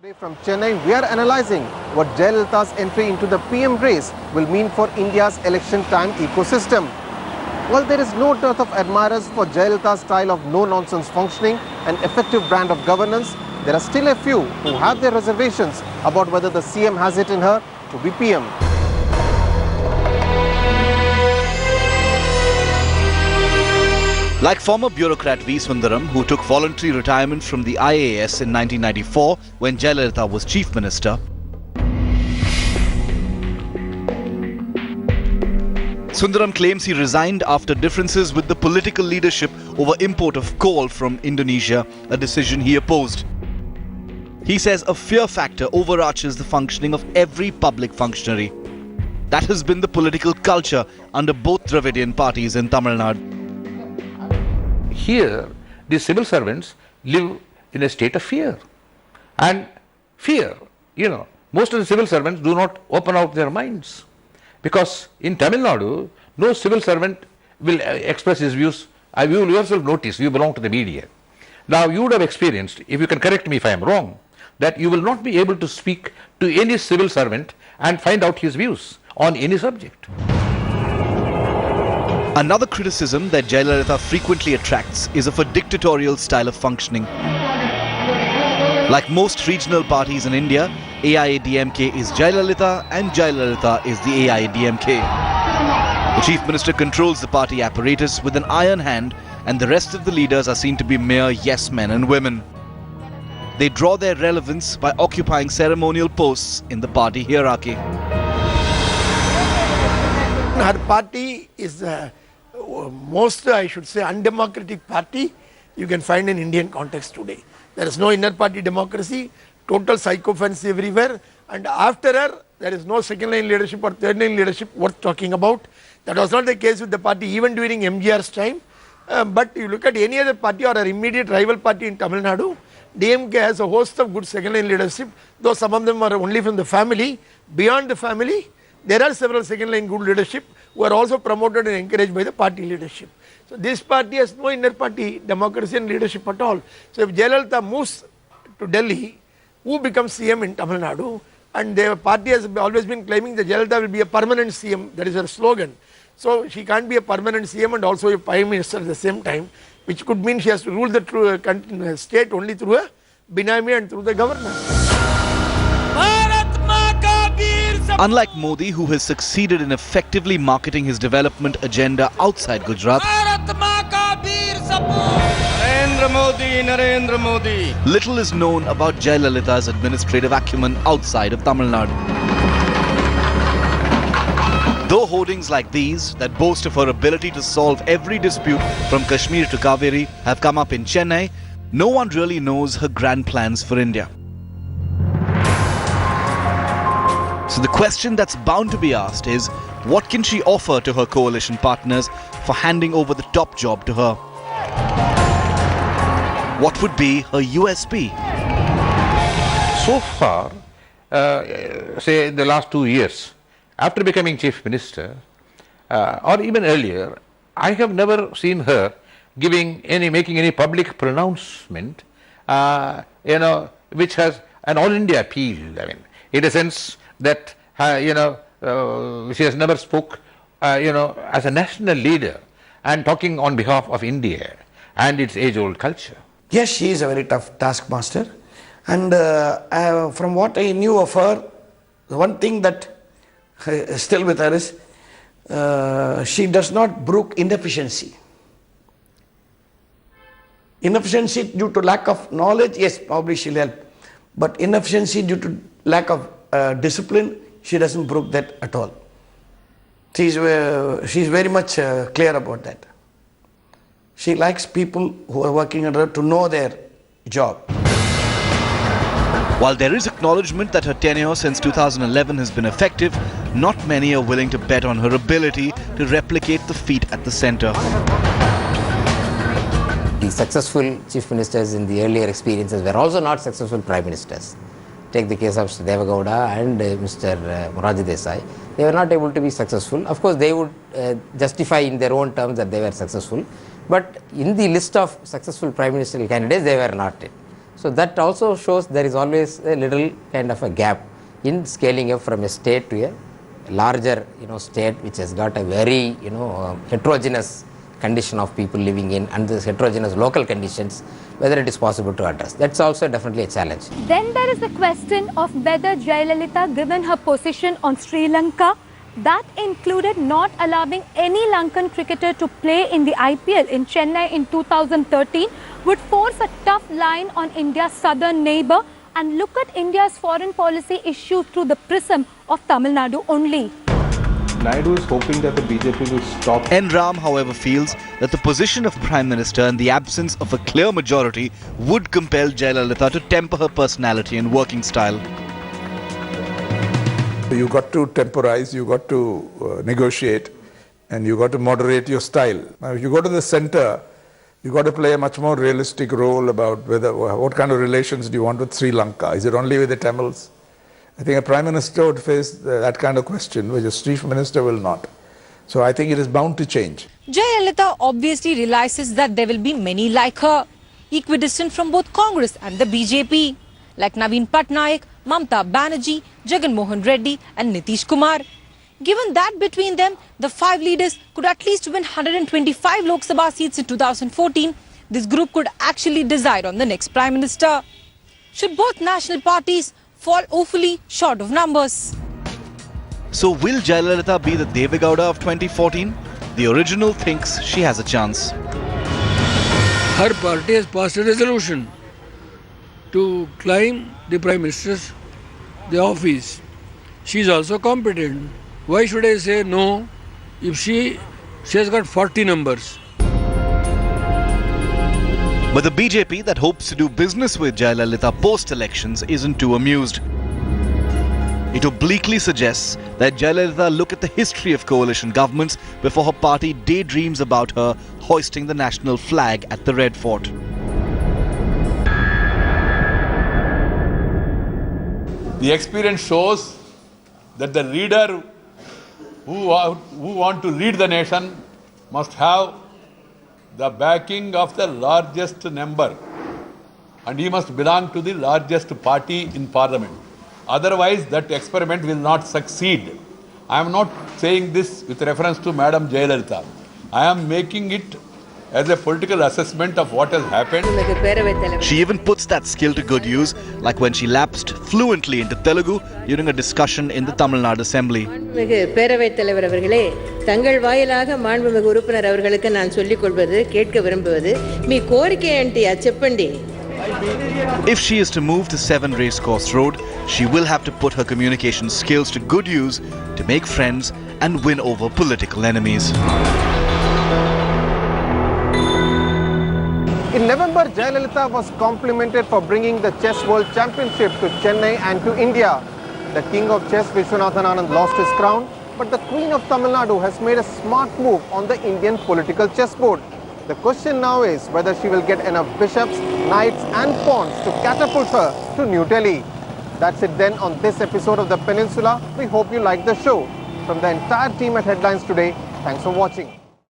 Today from Chennai, we are analyzing what Jayalalitha's entry into the PM race will mean for India's election time ecosystem. While there is no dearth of admirers for Jayalalitha's style of no-nonsense functioning and effective brand of governance, there are still a few who have their reservations about whether the CM has it in her to be PM. Like former bureaucrat V. Sundaram, who took voluntary retirement from the IAS in 1994 when Jayalalitha was Chief Minister, Sundaram claims he resigned after differences with the political leadership over import of coal from Indonesia, a decision he opposed. He says a fear factor overarches the functioning of every public functionary. That has been the political culture under both Dravidian parties in Tamil Nadu. Here, the civil servants live in a state of fear. And fear, most of the civil servants do not open out their minds. Because in Tamil Nadu, no civil servant will express his views. You will yourself notice, you belong to the media. Now, you would have experienced, if you can correct me if I am wrong, that you will not be able to speak to any civil servant and find out his views on any subject. Another criticism that Jayalalitha frequently attracts is of a dictatorial style of functioning. Like most regional parties in India, AIADMK is Jayalalitha and Jayalalitha is the AIADMK. The Chief Minister controls the party apparatus with an iron hand, and the rest of the leaders are seen to be mere yes men and women. They draw their relevance by occupying ceremonial posts in the party hierarchy. Her party is the most, I should say, undemocratic party you can find in Indian context today. There is no inner party democracy, total sycophants everywhere, and after her, there is no second line leadership or third line leadership worth talking about. That was not the case with the party even during MGR's time. But you look at any other party or an immediate rival party in Tamil Nadu, DMK has a host of good second line leadership, though some of them are only from the family. Beyond the family, there are several second line good leadership who are also promoted and encouraged by the party leadership. So this party has no inner party democracy and leadership at all. So if Jayalalitha moves to Delhi, who becomes CM in Tamil Nadu? And the party has always been claiming that Jayalalitha will be a permanent CM. That is her slogan. So she can't be a permanent CM and also a Prime Minister at the same time, which could mean she has to rule the state only through a Binami and through the governor. Unlike Modi, who has succeeded in effectively marketing his development agenda outside Gujarat, Narendra Modi. Little is known about Jayalalitha's administrative acumen outside of Tamil Nadu. Though hoardings like these, that boast of her ability to solve every dispute from Kashmir to Kaveri, have come up in Chennai, no one really knows her grand plans for India. So the question that's bound to be asked is, what can she offer to her coalition partners for handing over the top job to her? What would be her USP? So far, say in the last 2 years, after becoming Chief Minister, or even earlier, I have never seen her making any public pronouncement, which has an all India appeal. I mean, in a sense that she has never spoke, as a national leader and talking on behalf of India and its age-old culture. Yes, she is a very tough taskmaster, and from what I knew of her, the one thing that is still with her is she does not brook inefficiency. Inefficiency due to lack of knowledge, yes, probably she'll help, but inefficiency due to lack of discipline, she doesn't brook that at all. She's very much clear about that. She likes people who are working under her to know their job. While there is acknowledgement that her tenure since 2011 has been effective, not many are willing to bet on her ability to replicate the feat at the centre. The successful chief ministers in the earlier experiences were also not successful prime ministers. Take the case of Deve Gowda and Mr. Morarji Desai. They were not able to be successful. Of course, they would justify in their own terms that they were successful. But in the list of successful prime ministerial candidates, they were not it. So that also shows there is always a little kind of a gap in scaling up from a state to a larger, state which has got a very, heterogeneous condition of people living in, and this heterogeneous local conditions, whether it is possible to address. That's also definitely a challenge. Then there is the question of whether Jayalalitha, given her position on Sri Lanka, that included not allowing any Lankan cricketer to play in the IPL in Chennai in 2013, would force a tough line on India's southern neighbour and look at India's foreign policy issues through the prism of Tamil Nadu only. Naidu is hoping that the BJP will stop. N. Ram, however, feels that the position of Prime Minister and the absence of a clear majority would compel Jayalalitha to temper her personality and working style. You got to temporize, you got to negotiate, and you got to moderate your style. Now, if you go to the center, you got to play a much more realistic role about what kind of relations do you want with Sri Lanka? Is it only with the Tamils? I think a Prime Minister would face that kind of question, which a Chief Minister will not. So I think it is bound to change. Jayalalitha obviously realizes that there will be many like her, equidistant from both Congress and the BJP, like Naveen Patnaik, Mamta Banerjee, Jagan Mohan Reddy and Nitish Kumar. Given that between them, the five leaders could at least win 125 Lok Sabha seats in 2014, this group could actually decide on the next Prime Minister. Should both national parties fall awfully short of numbers? So will Jayalalitha be the Deve Gowda of 2014? The original thinks she has a chance. Her party has passed a resolution to climb the Prime Minister's office. She is also competent. Why should I say no if she has got 40 numbers? But the BJP that hopes to do business with Jayalalitha post-elections isn't too amused. It obliquely suggests that Jayalalitha look at the history of coalition governments before her party daydreams about her hoisting the national flag at the Red Fort. The experience shows that the leader who want to lead the nation must have the backing of the largest number, and he must belong to the largest party in parliament. Otherwise, that experiment will not succeed. I am not saying this with reference to Madam Jayalalitha. I am making it as a political assessment of what has happened. She even puts that skill to good use, like when she lapsed fluently into Telugu during a discussion in the Tamil Nadu Assembly. பேரவைத் தலைவர் அவர்களே, தங்கள் வாயிலாக மாண்புமிகு உறுப்பினர் அவர்களுக்கு நான் சொல்லிக் கொள்வது, கேட்க விரும்புவது, మీ కోరిక ఏంటి అది చెప్పండి. If she is to move to 7 Racecourse Road, she will have to put her communication skills to good use to make friends and win over political enemies. In November, Jayalalitha was complimented for bringing the Chess World Championship to Chennai and to India. The king of chess, Vishwanathan Anand, lost his crown, but the queen of Tamil Nadu has made a smart move on the Indian political chessboard. The question now is whether she will get enough bishops, knights and pawns to catapult her to New Delhi. That's it then on this episode of The Peninsula. We hope you liked the show. From the entire team at Headlines Today, thanks for watching.